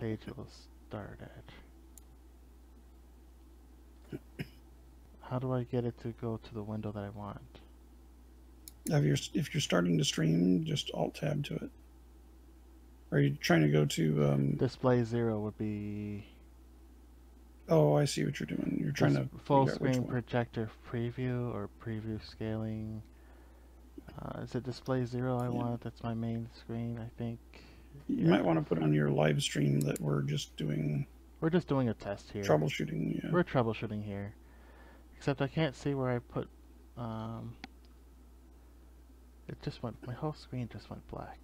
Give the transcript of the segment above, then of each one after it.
page will start at. How do I get it to go to the window that I want? If you're starting to stream, just Alt Tab to it. Are you trying to go to display 0 would be. Oh, I see what you're doing. You're trying to full screen projector preview or preview scaling. Is it display 0 I want? That's my main screen, I think. You might want to put on your live stream that we're just doing. We're just doing a test here. Troubleshooting, yeah. We're troubleshooting here. Except I can't see where I put. It just went. My whole screen just went black.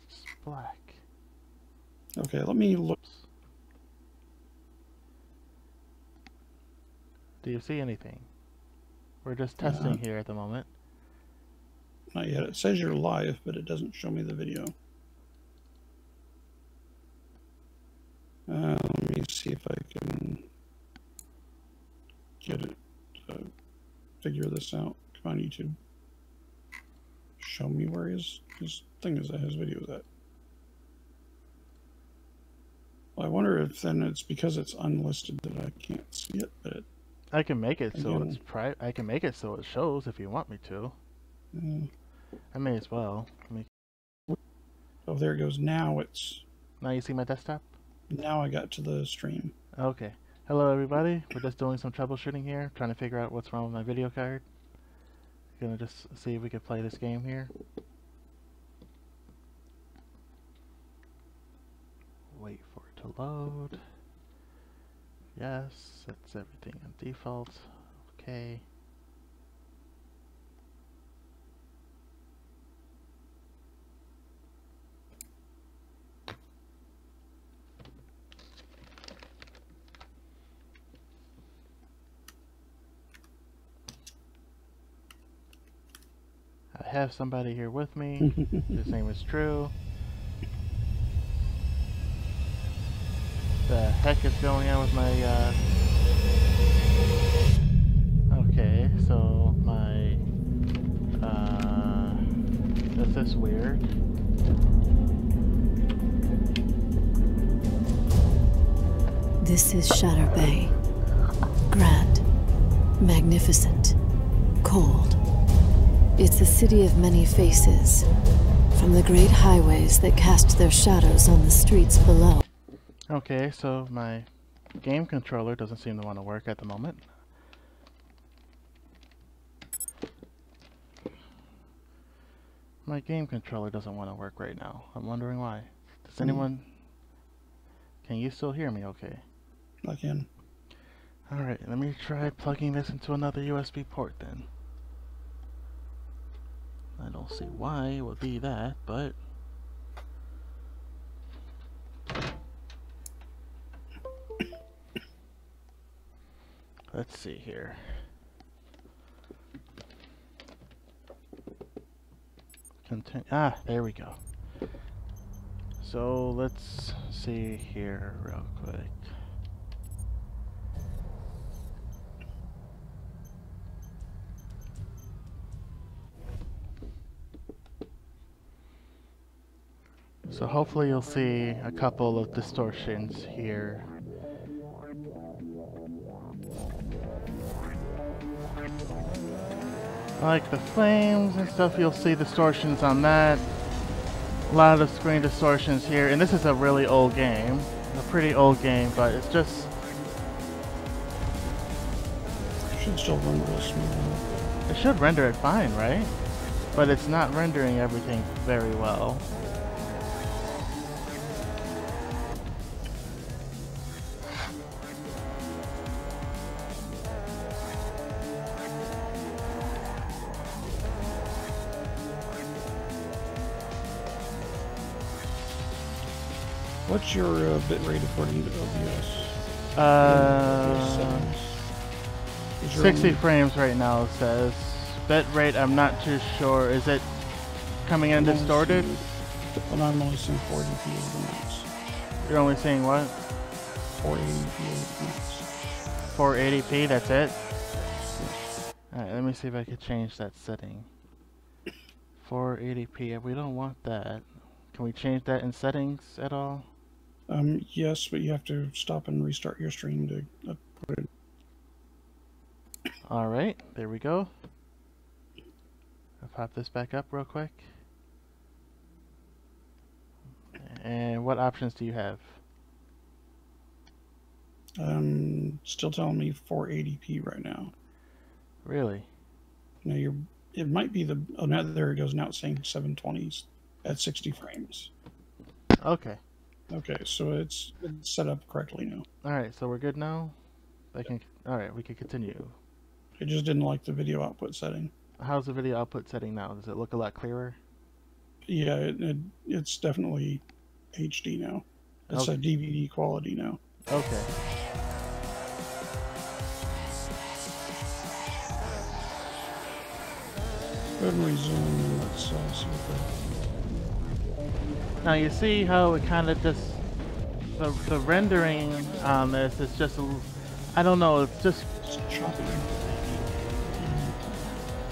It's just black. Okay, let me look. Do you see anything? We're just testing here at the moment. Not yet. It says you're live, but it doesn't show me the video. Let me see if I can get it to figure this out. Come on, YouTube. Show me where his thing is at, his video is at. Well, I wonder if then it's because it's unlisted that I can't see it, but I can make it so it's I can make it so it shows if you want me to. I may as well. Oh, there it goes. Now it's. Now you see my desktop? Now I got to the stream. Okay. Hello everybody. We're just doing some troubleshooting here, trying to figure out what's wrong with my video card. Gonna just see if we can play this game here. Wait for it to load. Yes, that's everything on default. Okay. I have somebody here with me. His name is Drew. The heck is going on with my okay, so my this is weird. This is Shatter Bay. Grand, magnificent, cold. It's a city of many faces, from the great highways that cast their shadows on the streets below. Okay, so my game controller doesn't seem to want to work at the moment. My game controller doesn't want to work right now. I'm wondering why. Does anyone... Can you still hear me okay? I can. Alright, let me try plugging this into another USB port then. I don't see why it would be that, but... Let's see here. Ah, there we go. So let's see here real quick. So hopefully you'll see a couple of distortions here. Like the flames and stuff, you'll see distortions on that. A lot of screen distortions here, and this is a really old game. A pretty old game, but it's just... It should still run real smooth. It should render it fine, right? But it's not rendering everything very well. What's your bitrate according to OBS? 60 frames right now, it says. Bitrate, I'm not too sure. Is it coming in distorted? Well, I'm only seeing 480p as the max. You're only seeing what? 480p as the max. 480p, that's it? Alright, let me see if I can change that setting. 480p, we don't want that. Can we change that in settings at all? Yes, but you have to stop and restart your stream to put it. All right, there we go. I'll pop this back up real quick. And what options do you have? Still telling me 480p right now. Really? Now it might be the, oh, now there it goes. Now it's saying 720s at 60 frames. Okay. Okay, so it's set up correctly now. All right, so we're good now. All right, we can continue. It just didn't like the video output setting. How's the video output setting now? Does it look a lot clearer? Yeah, it's definitely HD now. It's a DVD quality now. Okay. Go ahead and resume. Let's see what Now you see how it kind of just the rendering on this is just I don't know, it's just choppy.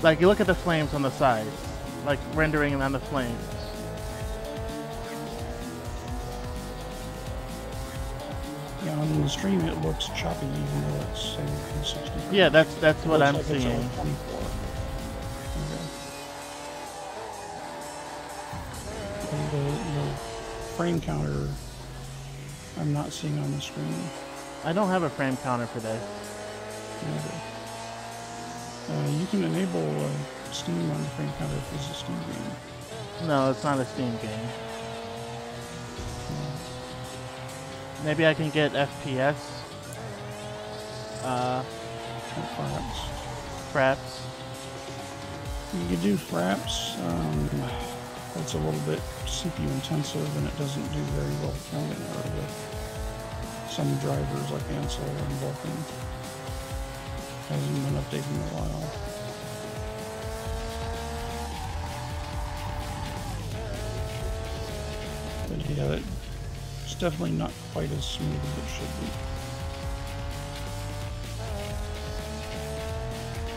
Like you look at the flames on the sides, like rendering on the flames. Yeah, on the stream it looks choppy even though it's saying 60. Yeah, that's what I'm like seeing. It's 24. Okay. And the frame counter I'm not seeing on the screen. I don't have a frame counter for this. Okay. You can enable Steam on the frame counter if it's a Steam game. No, it's not a Steam game. Maybe I can get FPS. Fraps. You can do fraps. It's a little bit CPU intensive and it doesn't do very well with some drivers like Ansel and Vulkan. Hasn't been updated in a while. But yeah, it's definitely not quite as smooth as it should be.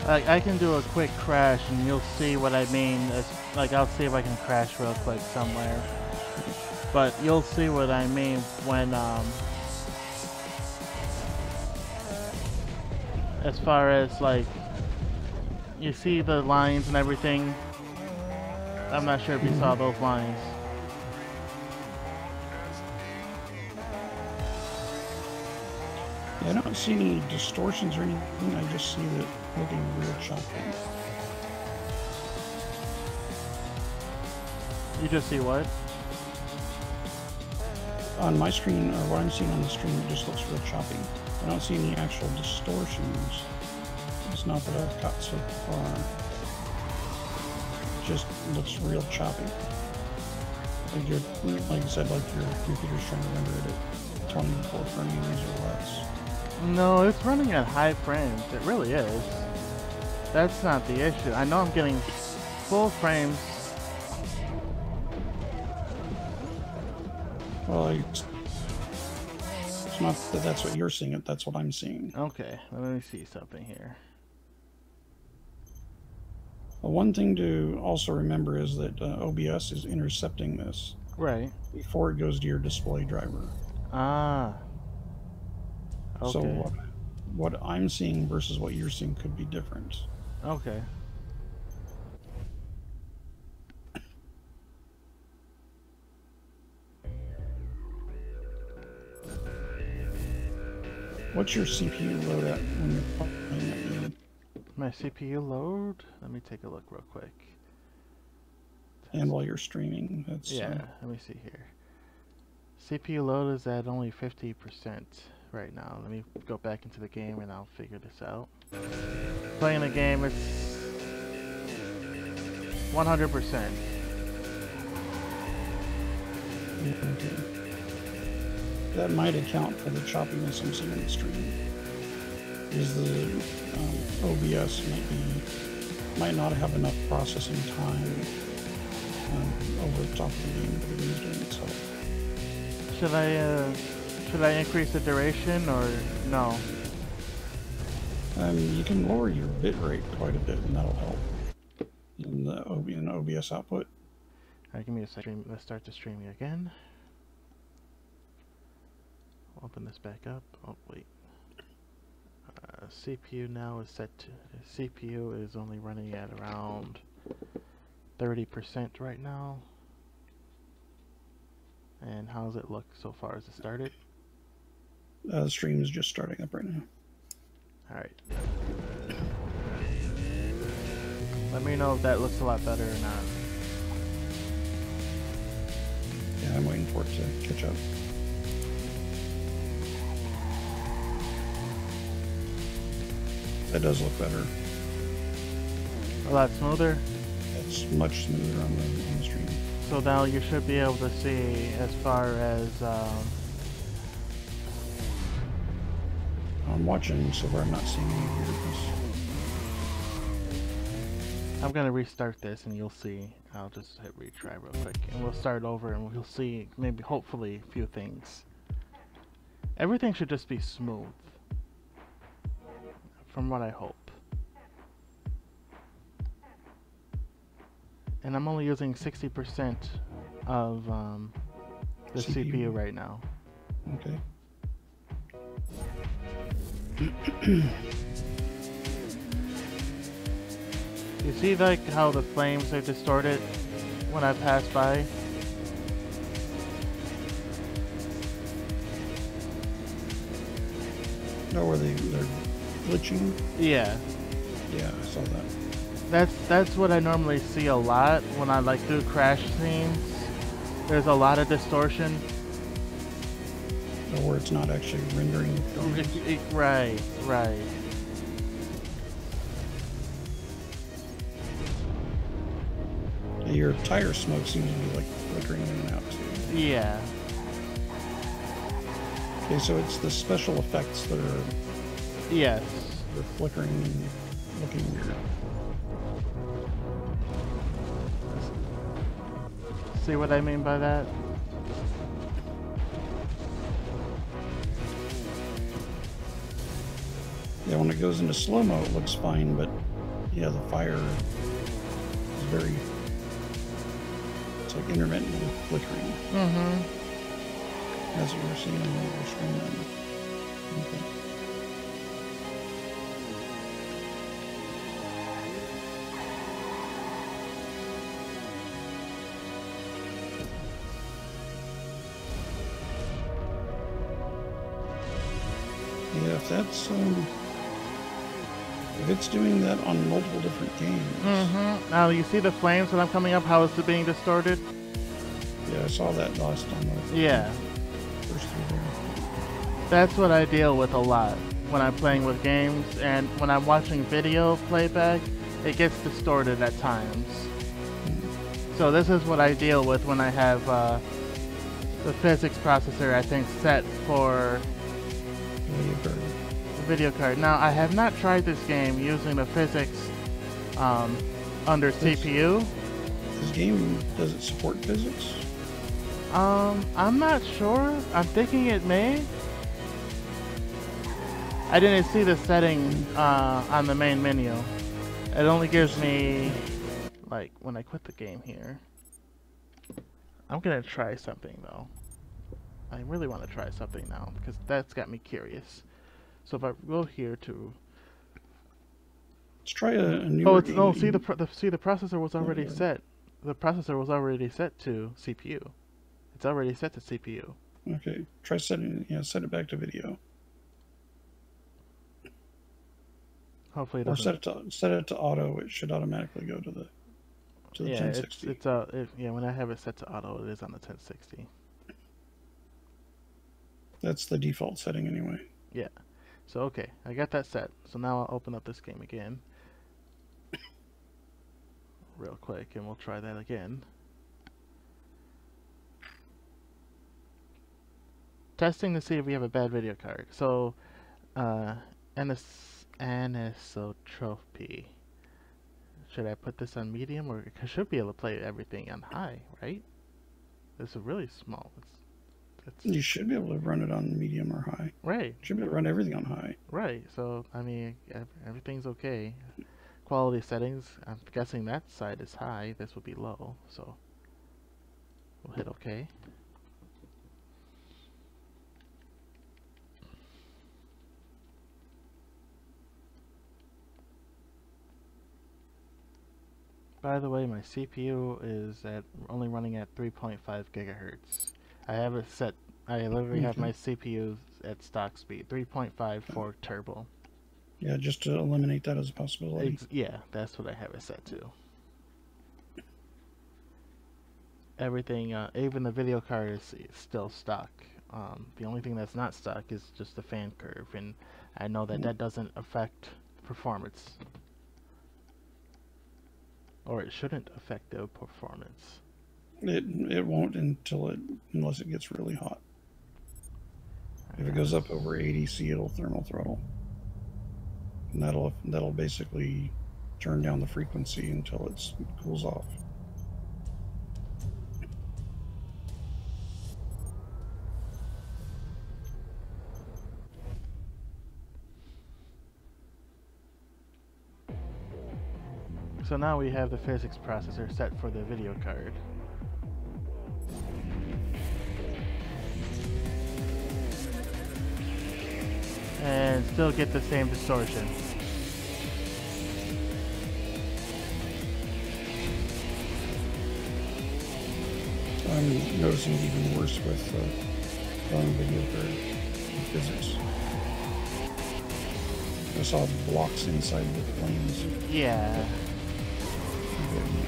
I can do a quick crash and you'll see what I mean. Like I'll see if I can crash real quick somewhere. But you'll see what I mean when as far as like you see the lines and everything. I'm not sure if you saw those lines. I don't see any distortions or anything, I just see it looking real choppy. You just see what? On my screen, or what I'm seeing on the screen, it just looks real choppy. I don't see any actual distortions. It's not that I've caught so far. It just looks real choppy. Like I said, like your computer's trying to render it at 24 frames or less. No, it's running at high frames. It really is. That's not the issue. I know I'm getting full frames. Well, it's not that that's what you're seeing, that's what I'm seeing. Okay, let me see something here. Well, one thing to also remember is that OBS is intercepting this. Right. Before it goes to your display driver. Ah. Okay. So what I'm seeing versus what you're seeing could be different. Okay. What's your CPU load at when you're playing that game? My CPU load? Let me take a look real quick. And while you're streaming, that's... Yeah, let me see here. CPU load is at only 50% right now. Let me go back into the game and I'll figure this out. Playing the game, it's 100%. That might account for the choppiness I'm seeing on the stream. Is the OBS might not have enough processing time over the top of the game that it is doing itself. Should I increase the duration or no? You can lower your bit rate quite a bit, and that'll help in the OBS output. Alright, give me a second. Let's start the streaming again. open this back up. Oh wait. CPU now is set to. CPU is only running at around 30% right now. And how does it look so far? Is it started? The stream is just starting up right now. Alright. Let me know if that looks a lot better or not. Yeah, I'm waiting for it to catch up. That does look better. A lot smoother? It's much smoother on the stream. So now you should be able to see as far as... I'm watching so far I'm not seeing any weirdness. I'm gonna restart this and you'll see. I'll just hit retry real quick and we'll start over and we'll see maybe hopefully a few things. Everything should just be smooth. From what I hope. And I'm only using 60% of the CPU right now. Okay. You see like how the flames are distorted when I pass by? No, where they're glitching? Yeah. Yeah, I saw that. That's what I normally see a lot when I like do crash scenes. There's a lot of distortion. Or where it's not actually rendering the frames. Right, right. Your tire smoke seems to be like flickering in and out too. Yeah. Okay, so it's the special effects that are Yes. they're flickering and looking weird. See what I mean by that? Yeah, when it goes into slow-mo it looks fine, but yeah, the fire is very, it's like intermittently flickering. Mm-hmm. That's what we're seeing on the screen then. Okay. Yeah, if that's if it's doing that on multiple different games. Mm-hmm. Now you see the flames when I'm coming up, how it's being distorted? Yeah, I saw that last time. Yeah. First through there. That's what I deal with a lot when I'm playing with games, and when I'm watching video playback, it gets distorted at times. So this is what I deal with when I have the physics processor, I think, set for the video card. Now, I have not tried this game using the physics under CPU. This game, does it support physics? I'm not sure. I'm thinking it may. I didn't see the setting on the main menu. It only gives me, like, when I quit the game here. I'm gonna try something though. I really want to try something now because that's got me curious. So if I go here to, let's try a new. oh, it's no. See the processor was already set. The processor was already set to CPU. It's already set to CPU. Okay, try setting. Yeah, set it back to video. Hopefully, it or doesn't. set it to auto. It should automatically go to the yeah, 1060. Yeah, when I have it set to auto, it is on the 1060. That's the default setting anyway. Yeah. So okay, I got that set. So now I'll open up this game again, real quick, and we'll try that again. Testing to see if we have a bad video card. So, anisotropy. Should I put this on medium, or I should be able to play everything on high, right? This is really small. You should be able to run it on medium or high. Right. You should be able to run everything on high. Right. So I mean, everything's okay. Quality settings. I'm guessing that side is high. This will be low. So we'll hit OK. By the way, my CPU is only running at 3.5 gigahertz. I have it set. I literally have my CPU at stock speed, 3.5 for turbo. Yeah, just to eliminate that as a possibility. Yeah, that's what I have it set to. Everything, even the video card is still stock. The only thing that's not stock is just the fan curve, and I know that that doesn't affect performance. Or it shouldn't affect the performance. It won't unless it gets really hot. If it goes up over 80°C, it'll thermal throttle. And that'll basically turn down the frequency until it cools off. So now we have the physics processor set for the video card. And still get the same distortion. I'm noticing it even worse with running video card physics. I saw blocks inside the flames. Yeah.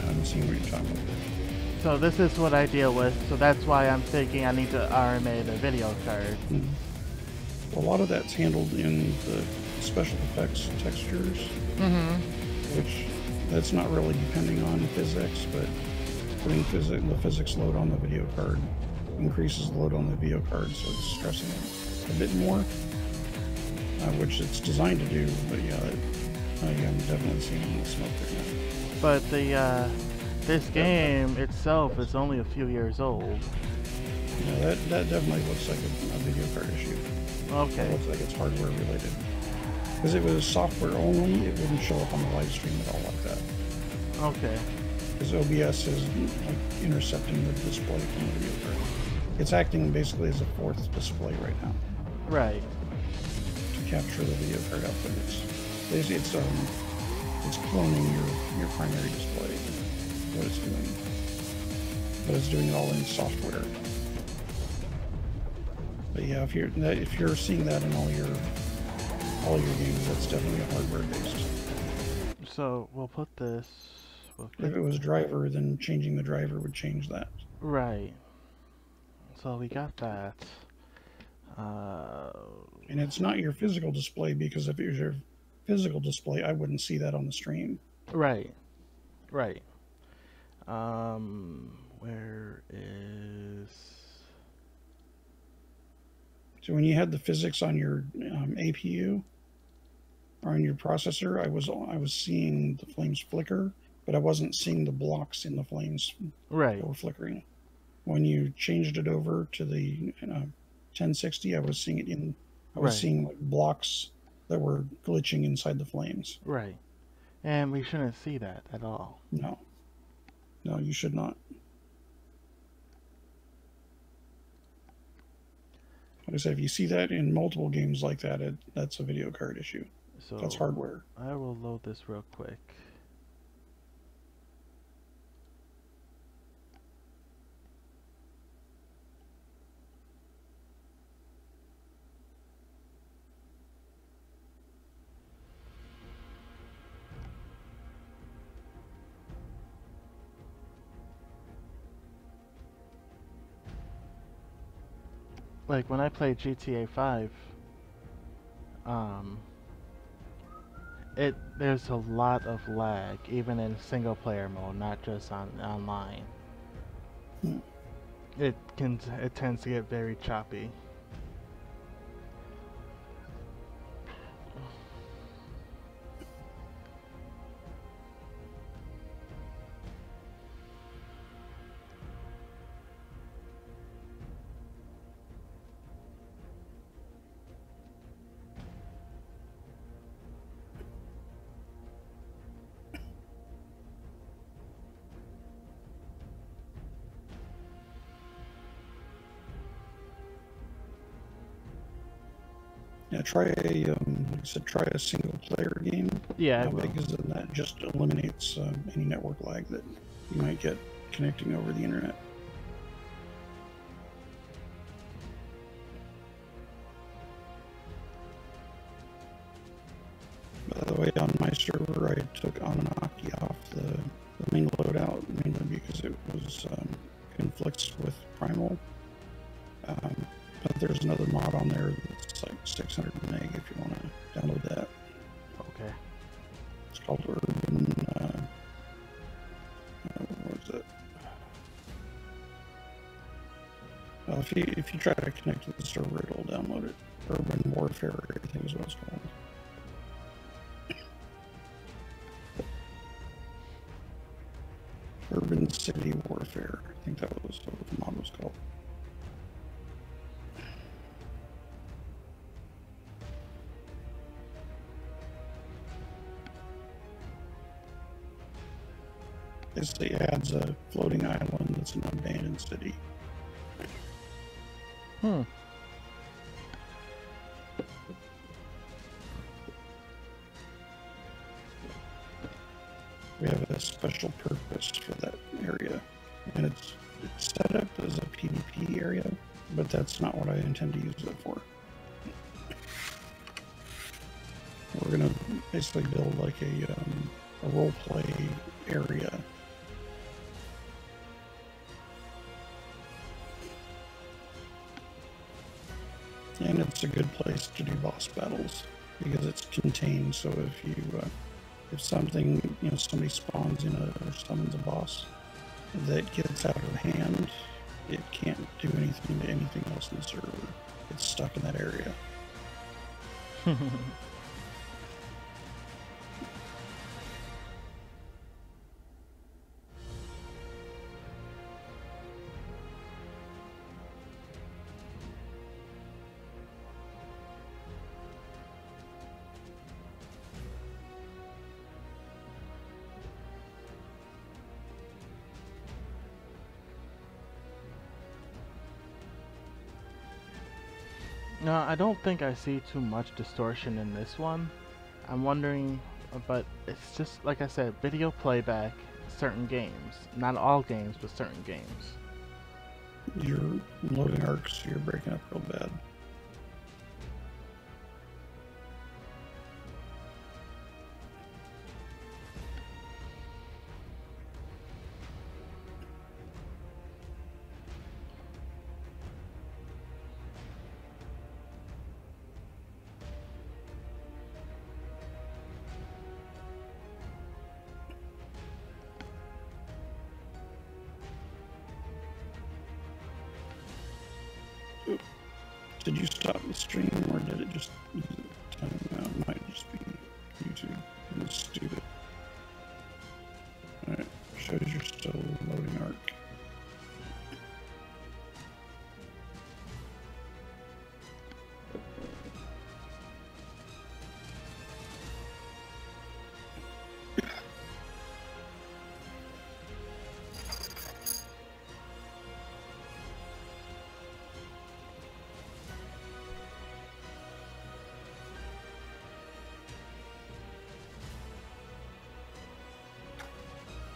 I'm seeing what you're talking about. So this is what I deal with, so that's why I'm thinking I need to RMA the video card. Well, a lot of that's handled in the special effects textures, which that's not really depending on physics, but putting the physics load on the video card increases the load on the video card, so it's stressing it a bit more, which it's designed to do, but yeah, I am definitely seeing the smoke right now. But the this game itself is only a few years old. Yeah, that definitely looks like a video card issue. Okay. It looks like it's hardware related. Because if it was software only, it wouldn't show up on the live stream at all like that. Okay. Because OBS is like intercepting the display from the video card. It's acting basically as a fourth display right now. Right. To capture the video card output. It's cloning your primary display. What it's doing. But it's doing it all in software. But yeah, if you're seeing that in all your games, that's definitely a hardware based. So we'll put this. If it was driver, then changing the driver would change that. Right. So we got that. And it's not your physical display, because if it was your physical display, I wouldn't see that on the stream. Right. Right. Where is... So when you had the physics on your APU or on your processor, I was seeing the flames flicker, but I wasn't seeing the blocks in the flames that were flickering. When you changed it over to the 1060, I was seeing it seeing like blocks that were glitching inside the flames. Right. And we shouldn't see that at all. No. No, you should not. Like I said, if you see that in multiple games like that, that's a video card issue. So that's hardware. I will load this real quick. Like when I play GTA 5, there's a lot of lag, even in single player mode, not just online. It tends to get very choppy. Yeah, try a like I said, try a single player game. Yeah, I How will. big is it? That just eliminates any network lag that you might get connecting over the internet. By the way, on my server, I took Anunnaki off the main loadout, mainly because it was conflicts with Primal. But there's another mod on there that's like 600 meg if you want to download that. Okay. It's called Urban, what is it? Well, if you try to connect to the server, it'll download it. Urban Warfare, I think is what it's called. Urban City Warfare. I think that was what the mod was called. Basically adds a floating island that's an abandoned city. Hmm. We have a special purpose for that area, and it's set up as a PvP area, but that's not what I intend to use it for. We're gonna basically build like a role play area. And it's a good place to do boss battles because it's contained. So if something, somebody spawns in or summons a boss that gets out of hand, it can't do anything to anything else in the server. It's stuck in that area. No, I don't think I see too much distortion in this one. I'm wondering, but it's just, like I said, video playback, certain games. Not all games, but certain games. You're loading arcs, so you're breaking up real bad. Did you stop the stream, or did it just time out? It might just be YouTube. It's stupid. Alright, shows you're still loading arc.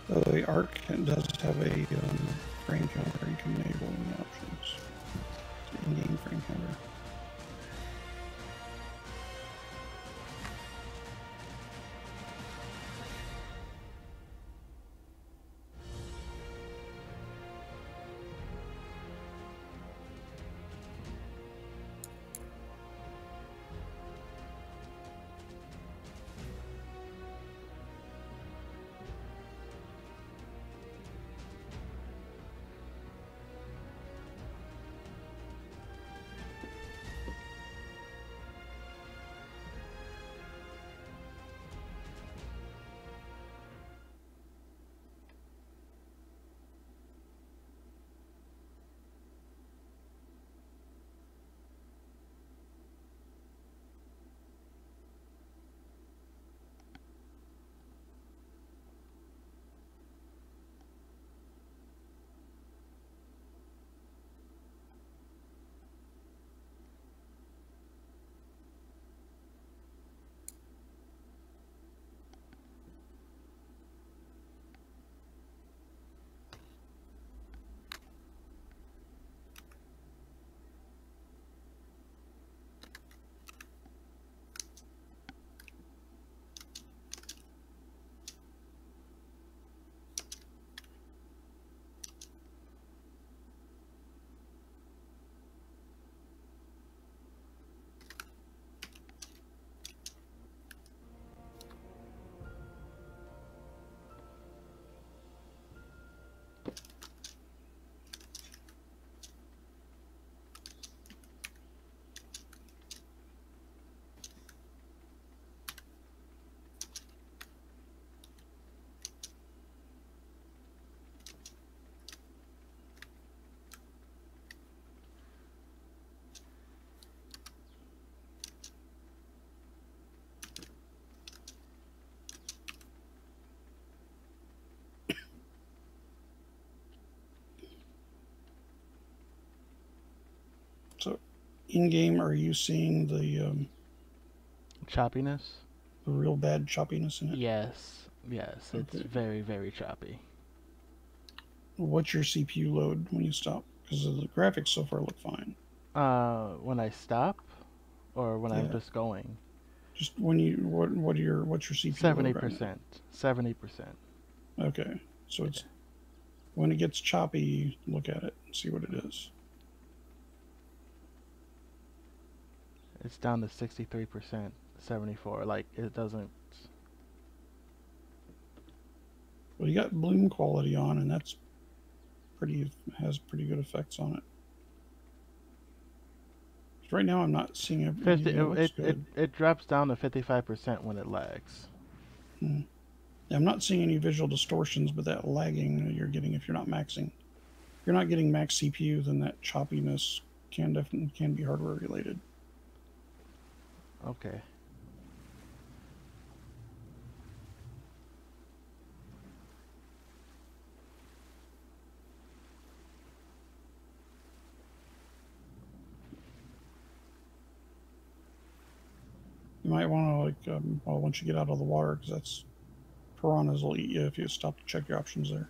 The arc does have a frame counter. You can enable in the options. It's an in-game frame counter. So, in game, are you seeing Choppiness? the real bad choppiness in it? Yes. Yes, it's Okay. very, very choppy. What's your CPU load when you stop? Because the graphics so far look fine. When I stop, or when I'm Yeah. just going? Just when you what's your CPU load right 70%. 70%. now? Okay. So it's when it gets choppy, look at it and see what it is. It's down to 63%, 74. Like, it doesn't... Well, you got bloom quality on, and that's has pretty good effects on it. Right now, I'm not seeing anything that looks good. It drops down to 55% when it lags. Yeah, I'm not seeing any visual distortions, but that lagging you're getting if you're not maxing. If you're not getting max CPU, then that choppiness can be hardware related. Okay. You might want to well, once you get out of the water, because that's piranhas will eat you if you stop to check your options there.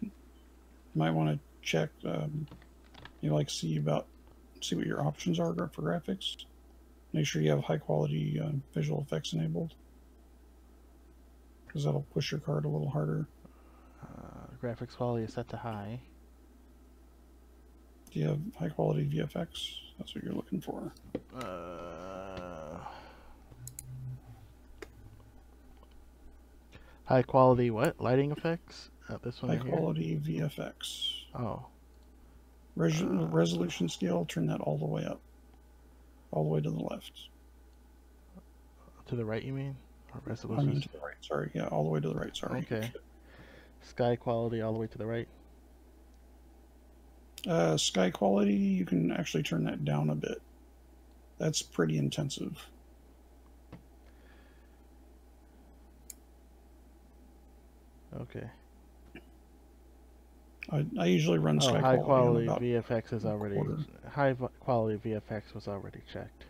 You might want to check, see what your options are for graphics. Make sure you have high quality visual effects enabled, because that'll push your card a little harder. Graphics quality is set to high. Do you have high quality VFX? That's what you're looking for. High quality what? Lighting effects? This one High right quality VFX. Oh. Resolution scale, turn that all the way up. All the way to the left. To the right, you mean? Or resolution? I mean to the right, sorry. Yeah, all the way to the right, sorry. Okay. Sky quality all the way to the right. Sky quality, you can actually turn that down a bit. That's pretty intensive. Okay. I usually run sky high quality quality VFX is already quality VFX was already checked.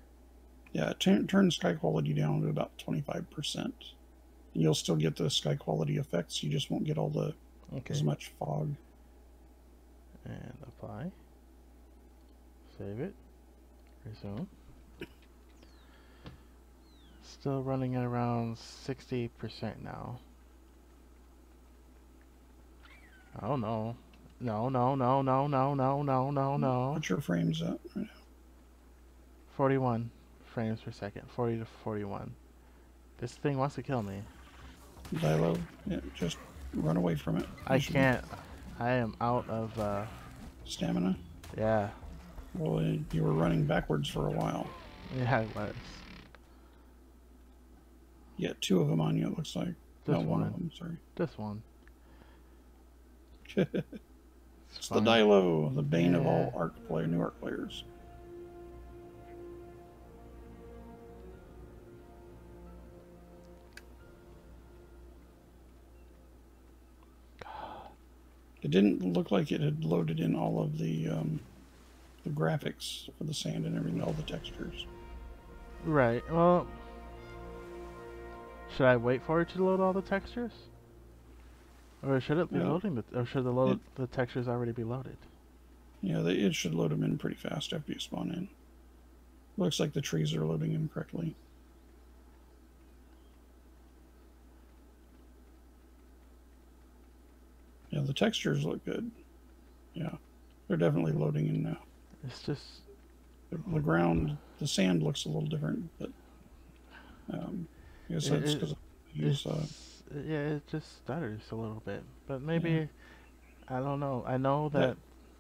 Yeah, turn sky quality down to about 25%. You'll still get the sky quality effects. You just won't get all the as much fog. And apply. Save it. Resume. Still running at around 60% now. Oh no. No. What's your frames at right now? 41 frames per second. 40 to 41. This thing wants to kill me. Dilo, yeah, just run away from it. I can't. I am out of stamina. Yeah. Well, you were running backwards for a while. Yeah, I was. You got two of them on you, it looks like. Just one of them, sorry. Just one. It's the Dilo, the bane of all new ARK players. It didn't look like it had loaded in all of the graphics for the sand and everything, all the textures. Right. Well, should I wait for it to load all the textures? Or should it be loading or should the textures already be loaded? Yeah, it should load them in pretty fast after you spawn in. Looks like the trees are loading in correctly. Yeah, the textures look good. Yeah, they're definitely loading in now. It's just the ground, the sand looks a little different, but I guess that's because yeah, it just stutters a little bit. But maybe I don't know. I know that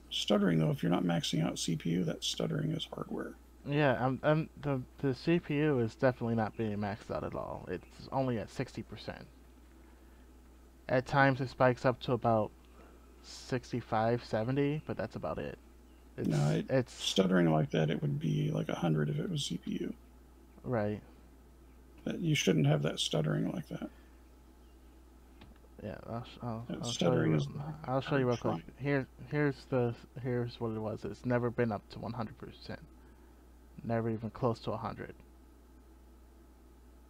stuttering though, if you're not maxing out CPU, that stuttering is hardware. Yeah, the CPU is definitely not being maxed out at all. It's only at 60%. At times it spikes up to about 65, 70, but that's about it. It's stuttering like that. It would be like 100 if it was CPU. Right. But you shouldn't have that stuttering like that. Yeah, I'll show Stuttering you. is the I'll show you real hard quick. Here's what it was. It's never been up to 100%. Never even close to 100.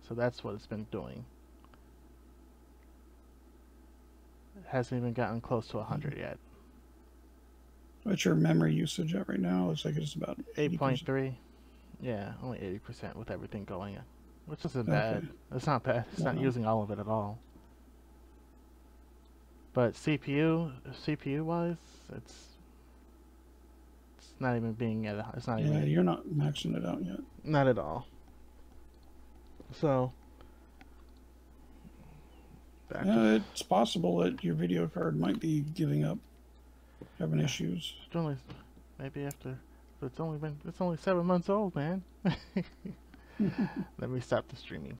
So that's what it's been doing. It hasn't even gotten close to 100 yet. What's your memory usage at right now? Looks like it's about 8.3. Yeah, only 80% with everything going, which isn't bad. Okay. It's not bad. It's not No. using all of it at all. But CPU wise, it's not even being at. It's not Yeah, even. you're not maxing it out yet. Not at all. So. It's possible that your video card might be giving up, having issues. It's only, maybe after, but it's only 7 months old, man. Let me stop the streaming.